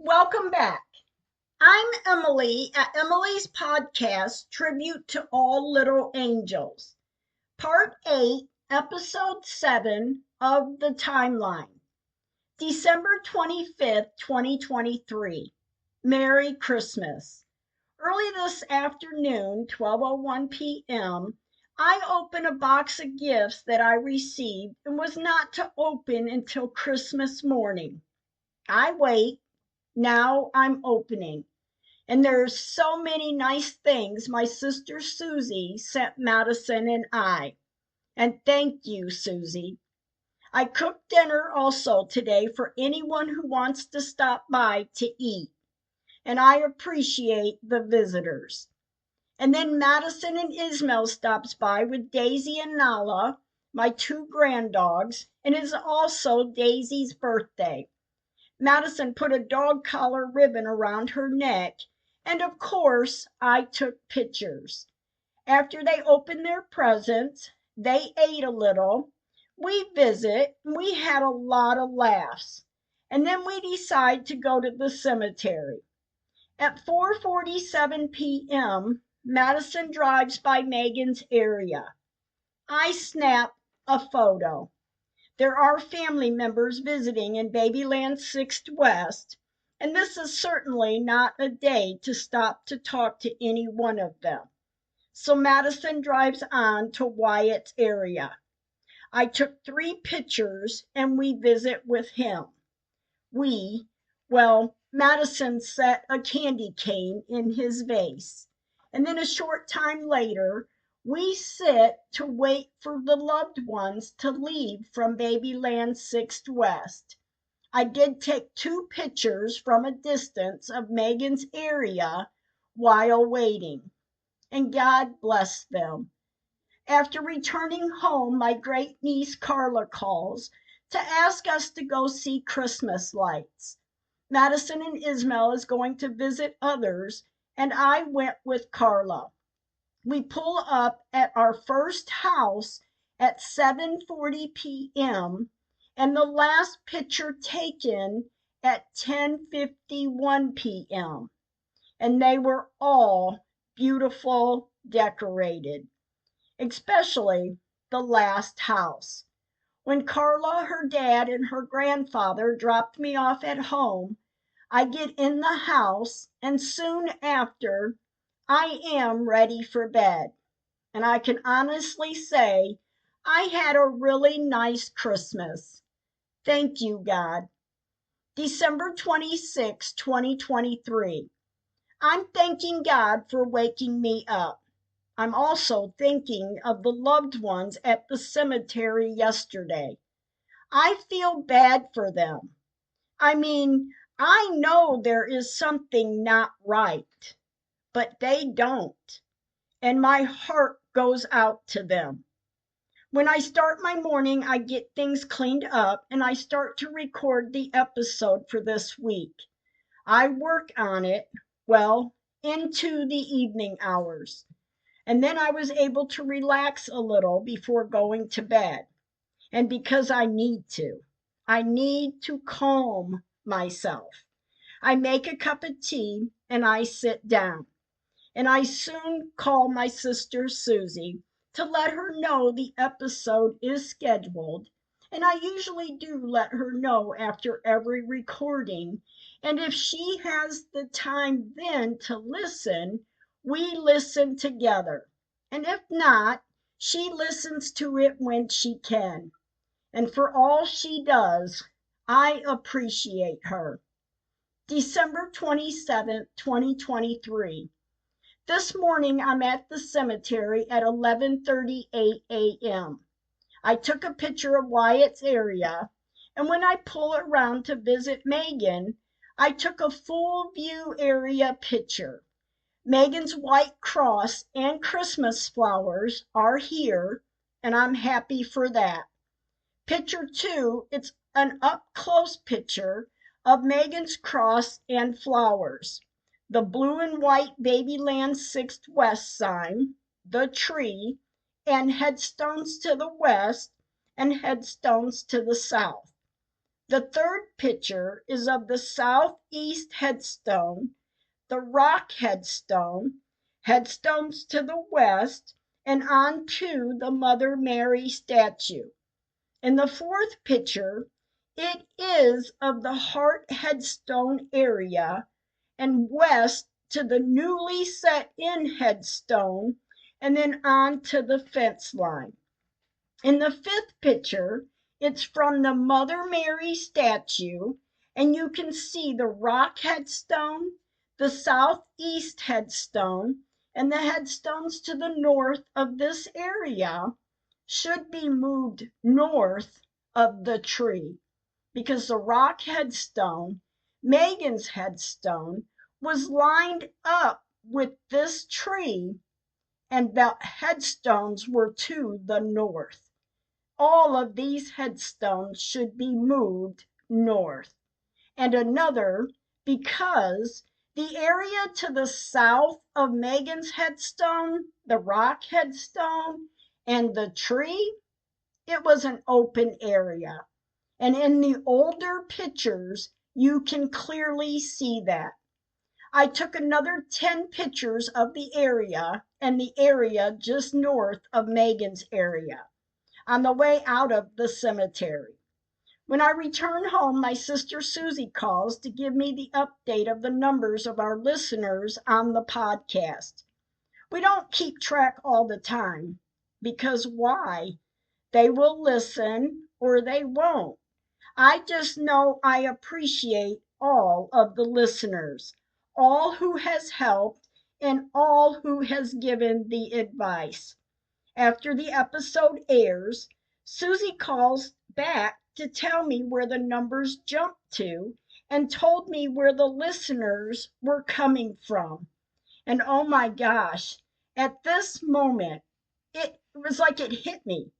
Welcome back. I'm Emily at Emily's podcast, Tribute to All Little Angels, Part 8, Episode 7 of the Timeline, December 25th, 2023. Merry Christmas. Early this afternoon, 12:01 p.m., I opened a box of gifts that I received and was not to open until Christmas morning. I wait. Now I'm opening. And there's so many nice things my sister Susie sent Madison and I. And thank you, Susie. I cooked dinner also today for anyone who wants to stop by to eat. And I appreciate the visitors. And then Madison and Ismail stops by with Daisy and Nala, my two granddogs, and it is also Daisy's birthday. Madison put a dog collar ribbon around her neck, and of course I took pictures. After they opened their presents, they ate a little, we we had a lot of laughs, and then we decide to go to the cemetery. At 4:47 p.m., Madison drives by Megan's area. I snap a photo. There are family members visiting in Babyland 6th West, and this is certainly not a day to stop to talk to any one of them. So Madison drives on to Wyatt's area. I took 3 pictures and we visit with him. Madison set a candy cane in his vase. And then a short time later, we sit to wait for the loved ones to leave from Babyland 6th West. I did take 2 pictures from a distance of Megan's area while waiting. And God bless them. After returning home, my great niece Carla calls to ask us to go see Christmas lights. Madison and Ismail is going to visit others, and I went with Carla. We pull up at our first house at 7:40 p.m. and the last picture taken at 10:51 p.m. And they were all beautiful, decorated, especially the last house. When Carla, her dad, and her grandfather dropped me off at home, I get in the house, and soon after, I am ready for bed. And I can honestly say I had a really nice Christmas. Thank you, God. December 26, 2023. I'm thanking God for waking me up. I'm also thinking of the loved ones at the cemetery yesterday. I feel bad for them. I mean, I know there is something not right, but they don't. And my heart goes out to them. When I start my morning, I get things cleaned up and I start to record the episode for this week. I work on it, into the evening hours. And then I was able to relax a little before going to bed. And because I need to calm myself. I make a cup of tea and I sit down. And I soon call my sister Susie to let her know the episode is scheduled. And I usually do let her know after every recording. And if she has the time then to listen, we listen together. And if not, she listens to it when she can. And for all she does, I appreciate her. December 27th, 2023. This morning I'm at the cemetery at 11:38 a.m. I took a picture of Wyatt's area, and when I pull around to visit Megan, I took a full view area picture. Megan's white cross and Christmas flowers are here, and I'm happy for that. Picture 2, it's an up-close picture of Megan's cross and flowers, the blue and white Babyland 6th West sign, the tree, and headstones to the west and headstones to the south. The third picture is of the southeast headstone, the rock headstone, headstones to the west, and on to the Mother Mary statue. In the fourth picture, it is of the heart headstone area and west to the newly set in headstone, and then on to the fence line. In the fifth picture, it's from the Mother Mary statue, and you can see the rock headstone, the southeast headstone, and the headstones to the north of this area should be moved north of the tree, because the rock headstone, Megan's headstone, was lined up with this tree, and the headstones were to the north. All of these headstones should be moved north. And another, because the area to the south of Megan's headstone, the rock headstone, and the tree, it was an open area. And in the older pictures, you can clearly see that. I took another 10 pictures of the area and the area just north of Megan's area on the way out of the cemetery. When I return home, my sister Susie calls to give me the update of the numbers of our listeners on the podcast. We don't keep track all the time, because why? They will listen or they won't. I just know I appreciate all of the listeners, all who has helped, and all who has given the advice. After the episode airs, Susie calls back to tell me where the numbers jumped to and told me where the listeners were coming from. And oh my gosh, at this moment, it was like it hit me.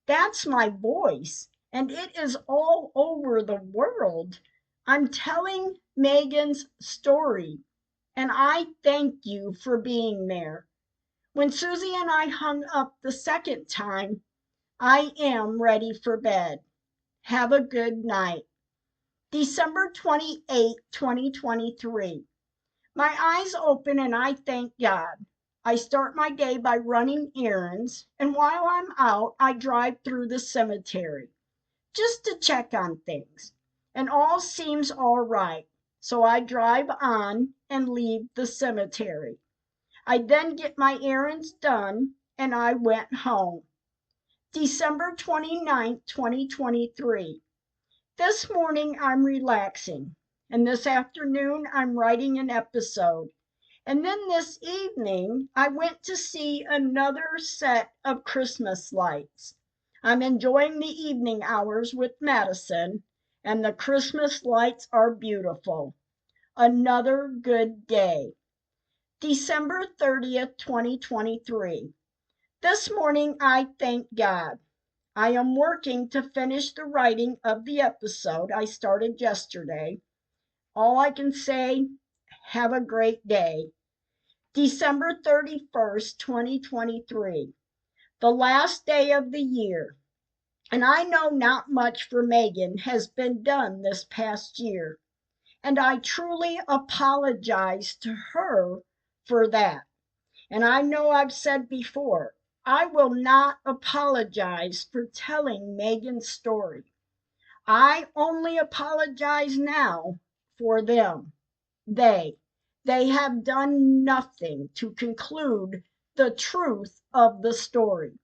That's my voice, and it is all over the world. I'm telling Megan's story, and I thank you for being there. When Susie and I hung up the second time, I am ready for bed. Have a good night. December 28, 2023. My eyes open and I thank God. I start my day by running errands, and while I'm out, I drive through the cemetery just to check on things. And all seems all right, so I drive on and leave the cemetery. I then get my errands done and I went home. December 29, 2023. This morning I'm relaxing, and this afternoon I'm writing an episode. And then this evening I went to see another set of Christmas lights. I'm enjoying the evening hours with Madison, and the Christmas lights are beautiful. Another good day. December 30th, 2023. This morning I thank God. I am working to finish the writing of the episode I started yesterday. All I can say, have a great day. December 31st, 2023, the last day of the year. And I know not much for Megan has been done this past year. And I truly apologize to her for that. And I know I've said before, I will not apologize for telling Megan's story. I only apologize now for them. They have done nothing to conclude the truth of the story.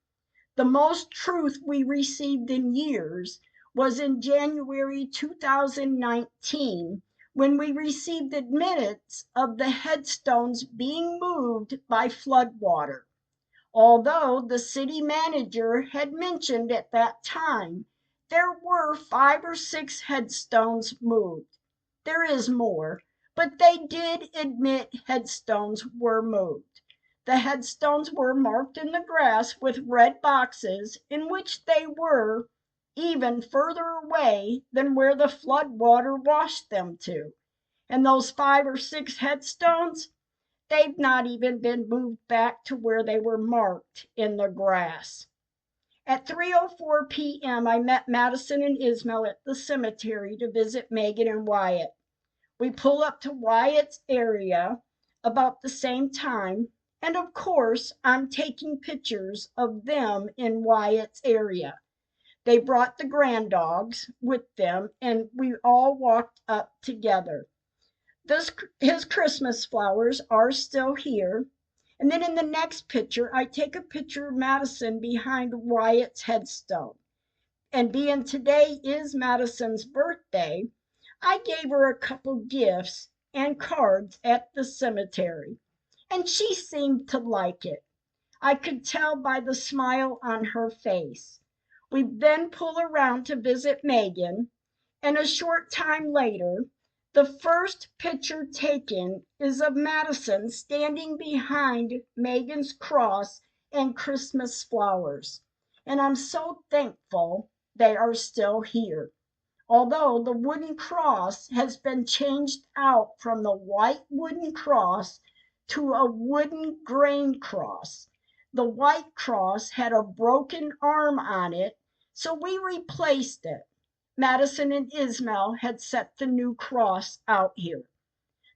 The most truth we received in years was in January 2019, when we received admittance of the headstones being moved by floodwater. Although the city manager had mentioned at that time there were 5 or 6 headstones moved. There is more, but they did admit headstones were moved. The headstones were marked in the grass with red boxes, in which they were even further away than where the flood water washed them to. And those 5 or 6 headstones, they've not even been moved back to where they were marked in the grass. At 3:04 p.m., I met Madison and Ismail at the cemetery to visit Megan and Wyatt. We pull up to Wyatt's area about the same time, and of course, I'm taking pictures of them in Wyatt's area. They brought the grand dogs with them, and we all walked up together. His Christmas flowers are still here. And then in the next picture, I take a picture of Madison behind Wyatt's headstone. And being today is Madison's birthday, I gave her a couple gifts and cards at the cemetery, and she seemed to like it. I could tell by the smile on her face. We then pull around to visit Megan, and a short time later, the first picture taken is of Madison standing behind Megan's cross and Christmas flowers. And I'm so thankful they are still here. Although the wooden cross has been changed out from the white wooden cross to a wooden grain cross. The white cross had a broken arm on it, so we replaced it. Madison and Ismail had set the new cross out here.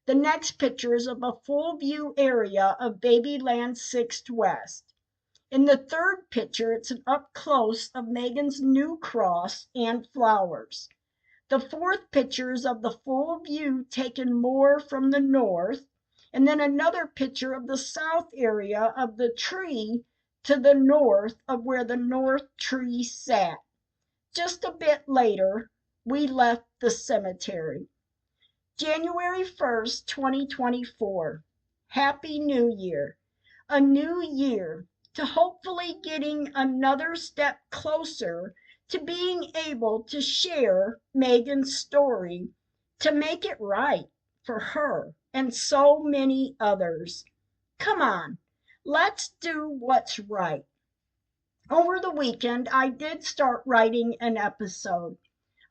The next picture is of a full view area of Babyland 6th West. In the third picture, it's an up close of Megan's new cross and flowers. The fourth picture is of the full view taken more from the north, and then another picture of the south area of the tree to the north of where the north tree sat. Just a bit later, we left the cemetery. January 1st, 2024. Happy New Year. A new year to hopefully getting another step closer to being able to share Megan's story to make it right for her and so many others. Come on, let's do what's right. Over the weekend, I did start writing an episode.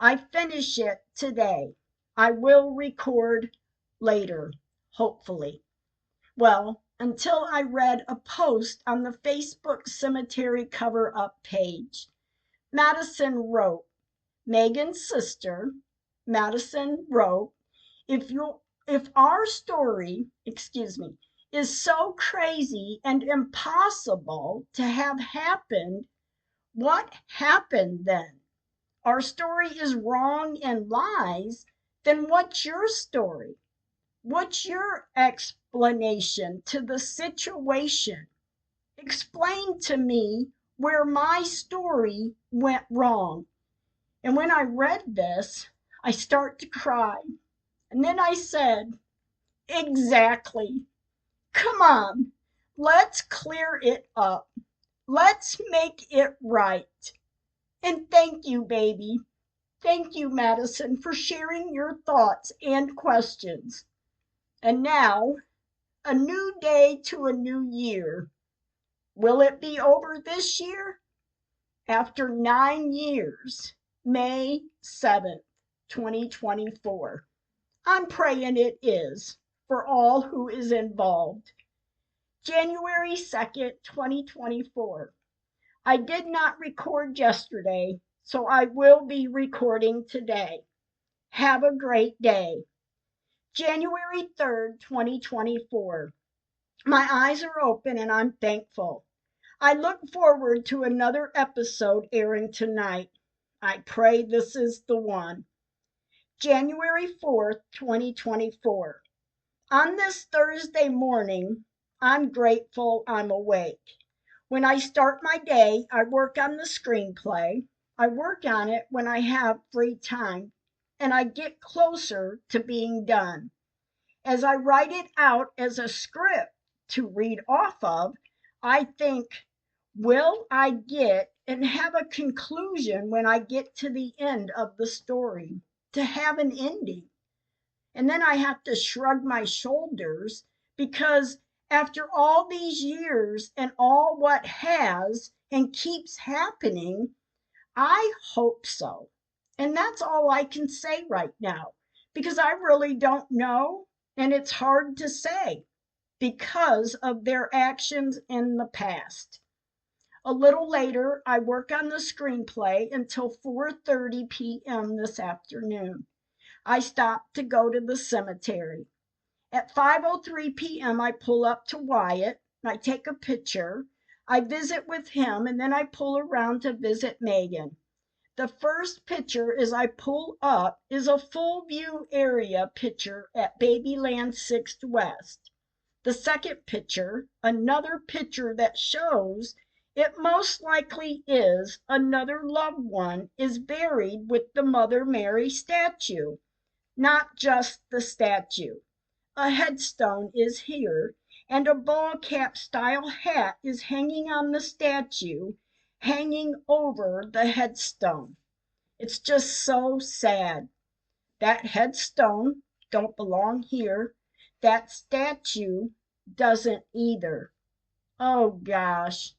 I finish it today. I will record later, hopefully. Well, until I read a post on the Facebook cemetery cover up page. Madison wrote, Megan's sister, Madison wrote, if our story, is so crazy and impossible to have happened, what happened then? Our story is wrong and lies, then what's your story? What's your explanation to the situation? Explain to me where my story went wrong. And when I read this, I start to cry. And then I said, exactly. Come on, let's clear it up. Let's make it right. And thank you, baby. Thank you, Madison, for sharing your thoughts and questions. And now, a new day to a new year. Will it be over this year? After 9 years, May 7th, 2024. I'm praying it is for all who is involved. January 2nd, 2024. I did not record yesterday, so I will be recording today. Have a great day. January 3rd, 2024. My eyes are open and I'm thankful. I look forward to another episode airing tonight. I pray this is the one. January 4th, 2024. On this Thursday morning, I'm grateful I'm awake. When I start my day, I work on the screenplay. I work on it when I have free time, and I get closer to being done. As I write it out as a script to read off of, I think, will I get and have a conclusion when I get to the end of the story, to have an ending? And then I have to shrug my shoulders because after all these years and all what has and keeps happening, I hope so. And that's all I can say right now because I really don't know, and it's hard to say because of their actions in the past. A little later, I work on the screenplay until 4:30 p.m. this afternoon. I stop to go to the cemetery. At 5:03 p.m., I pull up to Wyatt. I take a picture. I visit with him, and then I pull around to visit Megan. The first picture as I pull up is a full view area picture at Babyland 6th West. The second picture, another picture that shows it most likely is another loved one, is buried with the Mother Mary statue, not just the statue. A headstone is here, and a ball cap style hat is hanging on the statue, hanging over the headstone. It's just so sad. That headstone don't belong here. That statue doesn't either. Oh gosh.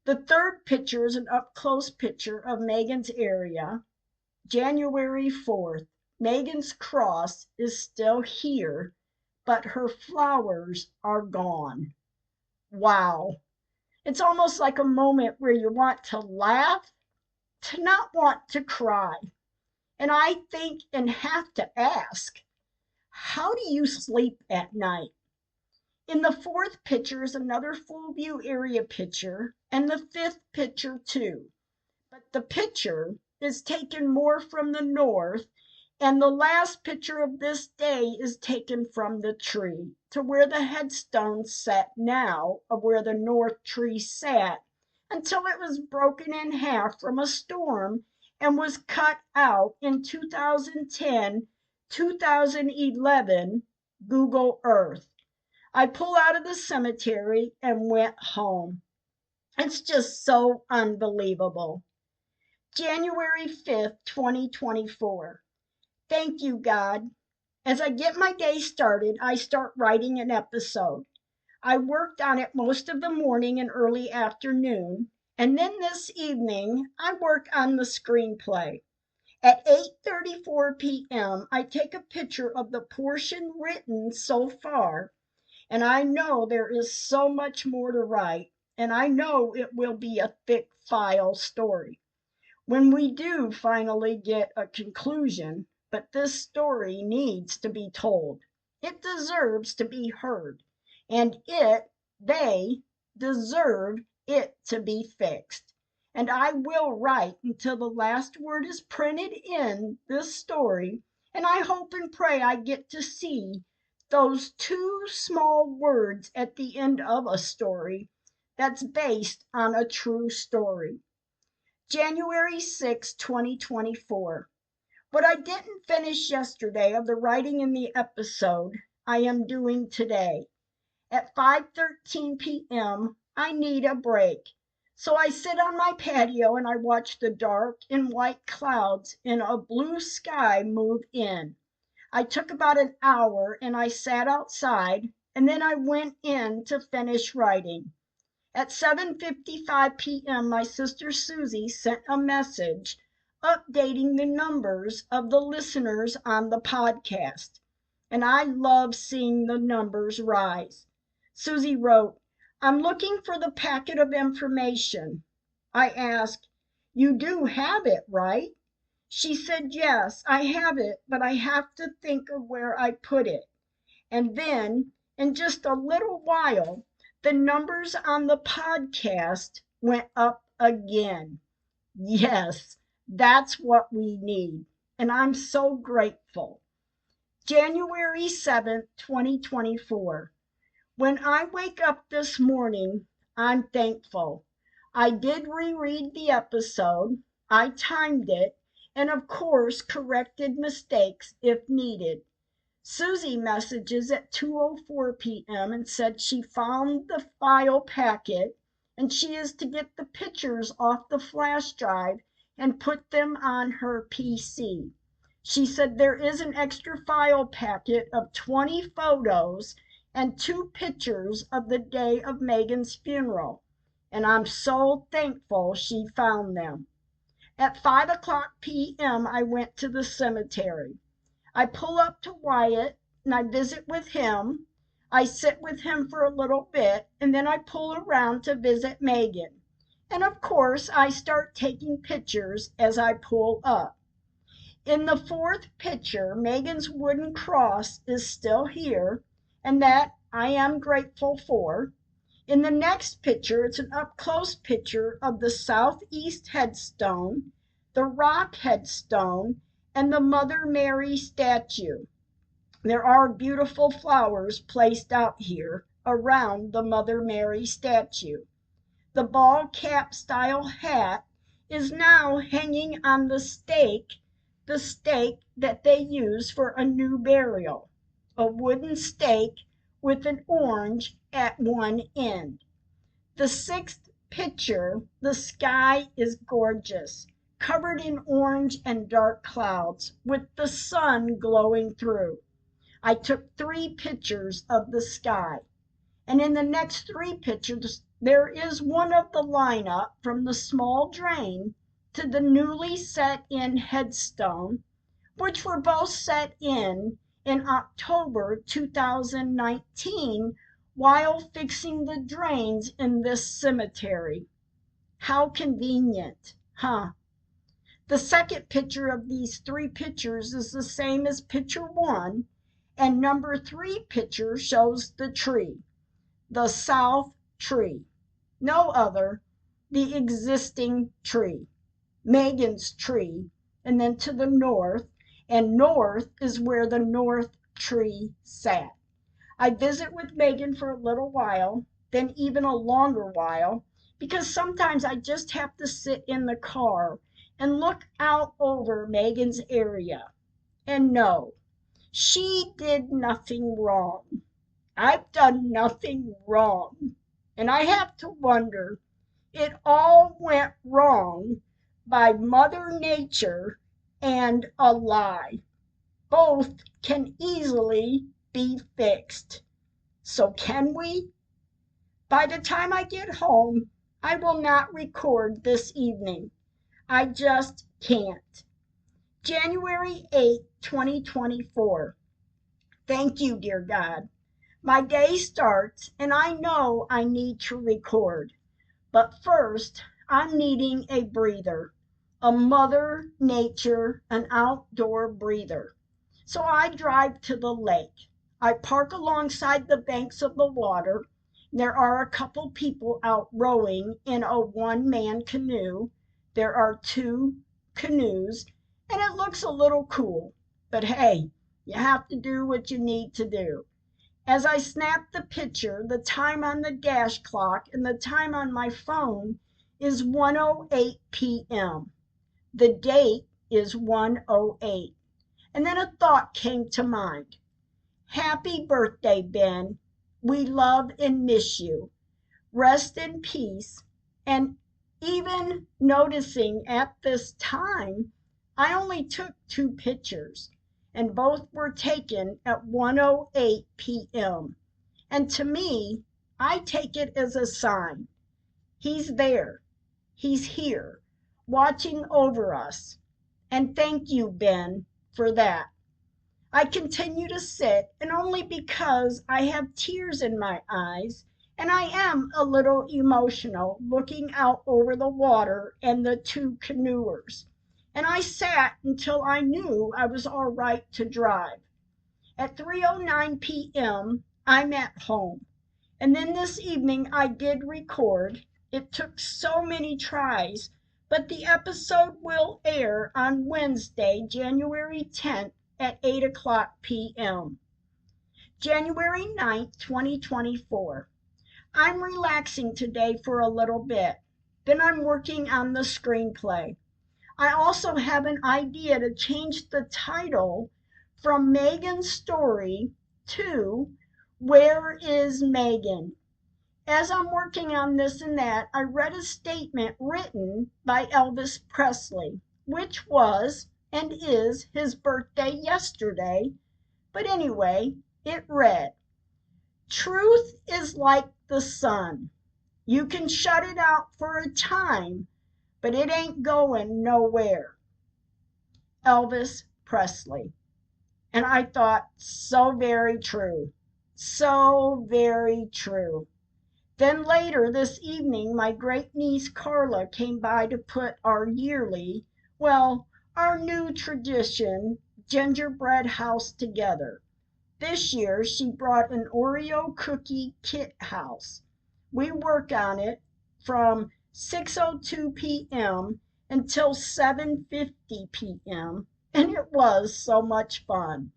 The third picture is an up-close picture of Megan's area. January 4th. Megan's cross is still here, but her flowers are gone. Wow. It's almost like a moment where you want to laugh, to not want to cry. And I think and have to ask, how do you sleep at night? In the fourth picture is another full view area picture, and the fifth picture too. But the picture is taken more from the north, and the last picture of this day is taken from the tree, to where the headstone sat now, of where the north tree sat, until it was broken in half from a storm and was cut out in 2010, 2011 Google Earth. I pulled out of the cemetery and went home. It's just so unbelievable. January 5th, 2024. Thank you, God. As I get my day started, I start writing an episode. I worked on it most of the morning and early afternoon, and then this evening I work on the screenplay. At 8:34 p.m., I take a picture of the portion written so far, and I know there is so much more to write, and I know it will be a thick file story when we do finally get a conclusion. But this story needs to be told. It deserves to be heard, and they deserve it to be fixed. And I will write until the last word is printed in this story, and I hope and pray I get to see those two small words at the end of a story that's based on a true story. January 6, 2024. What I didn't finish yesterday of the writing in the episode, I am doing today. At 5:13 p.m., I need a break. So I sit on my patio and I watch the dark and white clouds in a blue sky move in. I took about an hour and I sat outside, and then I went in to finish writing. At 7:55 p.m., my sister Susie sent a message updating the numbers of the listeners on the podcast, and I love seeing the numbers rise. Susie wrote, "I'm looking for the packet of information." I asked, "You do have it, right?" She said, "Yes, I have it, but I have to think of where I put it." And then, in just a little while, the numbers on the podcast went up again. Yes, that's what we need, and I'm so grateful. January 7th, 2024. When I wake up this morning, I'm thankful. I did reread the episode, I timed it, and of course corrected mistakes if needed. Susie messages at 2:04 p.m. and said she found the file packet and she is to get the pictures off the flash drive and put them on her PC. She said there is an extra file packet of 20 photos and 2 pictures of the day of Megan's funeral, and I'm so thankful she found them. At 5:00 p.m., I went to the cemetery. I pull up to Wyatt and I visit with him. I sit with him for a little bit, and then I pull around to visit Megan. And of course, I start taking pictures as I pull up. In the fourth picture, Megan's wooden cross is still here, and that I am grateful for. In the next picture, it's an up-close picture of the Southeast headstone, the rock headstone, and the Mother Mary statue. There are beautiful flowers placed out here around the Mother Mary statue. The ball cap style hat is now hanging on the stake that they use for a new burial, a wooden stake with an orange at one end. The sixth picture, the sky is gorgeous, covered in orange and dark clouds, with the sun glowing through. I took 3 pictures of the sky. And in the next 3 pictures, there is one of the lineup from the small drain to the newly set in headstone, which were both set in October 2019 while fixing the drains in this cemetery. How convenient, huh? The second picture of these 3 pictures is the same as picture 1, and number 3 picture shows the tree. The south tree, no other, the existing tree, Megan's tree, and then to the north, and north is where the north tree sat. I visit with Megan for a little while, then even a longer while, because sometimes I just have to sit in the car and look out over Megan's area. And no, she did nothing wrong. I've done nothing wrong, and I have to wonder, it all went wrong by Mother Nature and a lie. Both can easily be fixed. So can we? By the time I get home, I will not record this evening. I just can't. January 8, 2024. Thank you, dear God. My day starts, and I know I need to record. But first, I'm needing a breather, a Mother Nature, an outdoor breather. So I drive to the lake. I park alongside the banks of the water. There are a couple people out rowing in a one-man canoe. There are 2 canoes, and it looks a little cool. But hey, you have to do what you need to do. As I snap the picture, the time on the dash clock and the time on my phone is 1:08 p.m. The date is 1:08. And then a thought came to mind. Happy birthday, Ben. We love and miss you. Rest in peace. And even noticing at this time, I only took 2 pictures, and both were taken at 1:08 p.m. And to me, I take it as a sign. He's there. He's here, watching over us. And thank you, Ben, for that. I continue to sit, and only because I have tears in my eyes, and I am a little emotional looking out over the water and the 2 canoers. And I sat until I knew I was all right to drive. At 3:09 p.m., I'm at home. And then this evening I did record. It took so many tries, but the episode will air on Wednesday, January 10th at 8:00 p.m. January 9th, 2024. I'm relaxing today for a little bit. Then I'm working on the screenplay. I also have an idea to change the title from Megan's Story to Where is Megan? As I'm working on this and that, I read a statement written by Elvis Presley, which was and is his birthday yesterday. But anyway, it read, "Truth is like the sun. You can shut it out for a time, but it ain't going nowhere." Elvis Presley. And I thought, so very true. So very true. Then later this evening, my great niece Carla came by to put our yearly, well, our new tradition, gingerbread house together. This year she brought an Oreo cookie kit house. We work on it from 6:02 p.m. until 7:50 p.m. and it was so much fun.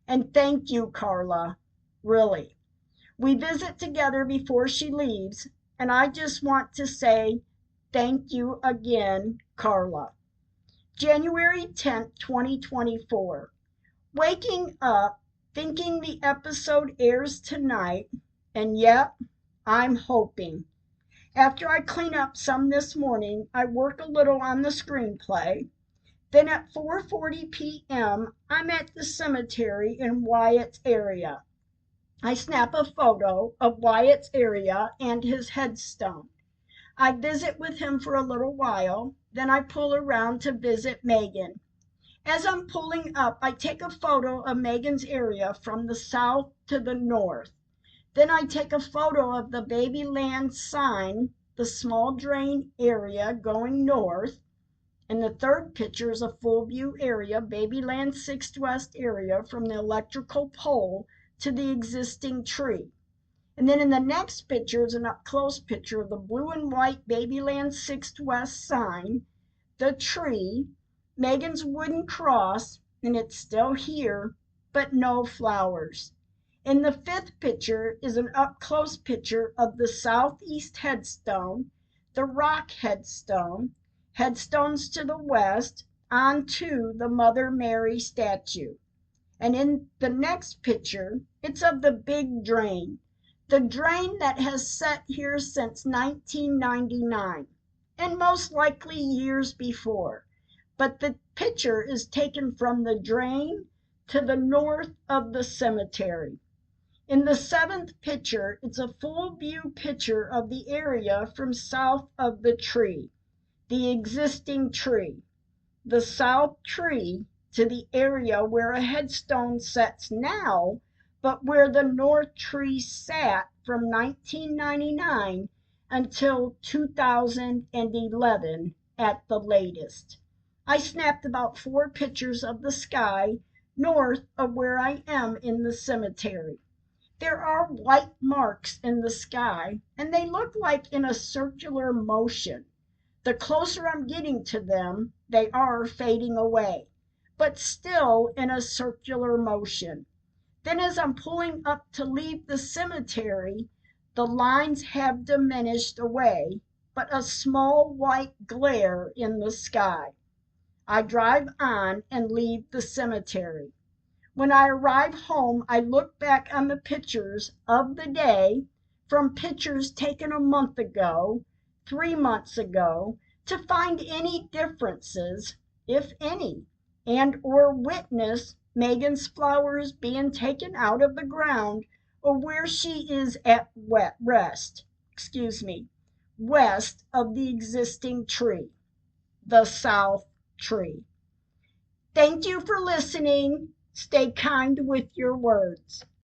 And thank you, Carla, really. We visit together before she leaves, and I just want to say thank you again, Carla. January 10th, 2024. Waking up thinking the episode airs tonight, and yep, I'm hoping. After I clean up some this morning, I work a little on the screenplay. Then at 4:40 p.m., I'm at the cemetery in Wyatt's area. I snap a photo of Wyatt's area and his headstone. I visit with him for a little while, then I pull around to visit Megan. As I'm pulling up, I take a photo of Megan's area from the south to the north. Then I take a photo of the Babyland sign, the small drain area going north. And the third picture is a full view area, Babyland 6th West area, from the electrical pole to the existing tree. And then in the next picture is an up close picture of the blue and white Babyland 6th West sign, the tree, Megan's wooden cross, and it's still here, but no flowers. In the fifth picture is an up close picture of the southeast headstone, the rock headstone, headstones to the west, onto the Mother Mary statue. And in the next picture, it's of the big drain, the drain that has sat here since 1999, and most likely years before. But the picture is taken from the drain to the north of the cemetery. In the seventh picture, it's a full view picture of the area from south of the tree, the existing tree. The south tree to the area where a headstone sits now, but where the north tree sat from 1999 until 2011 at the latest. I snapped about 4 pictures of the sky north of where I am in the cemetery. There are white marks in the sky, and they look like in a circular motion. The closer I'm getting to them, they are fading away, but still in a circular motion. Then as I'm pulling up to leave the cemetery, the lines have diminished away, but a small white glare in the sky. I drive on and leave the cemetery. When I arrive home, I look back on the pictures of the day from pictures taken a month ago, 3 months ago, to find any differences, if any, and or witness Megan's flowers being taken out of the ground or where she is at west of the existing tree, the south tree. Thank you for listening. Stay kind with your words.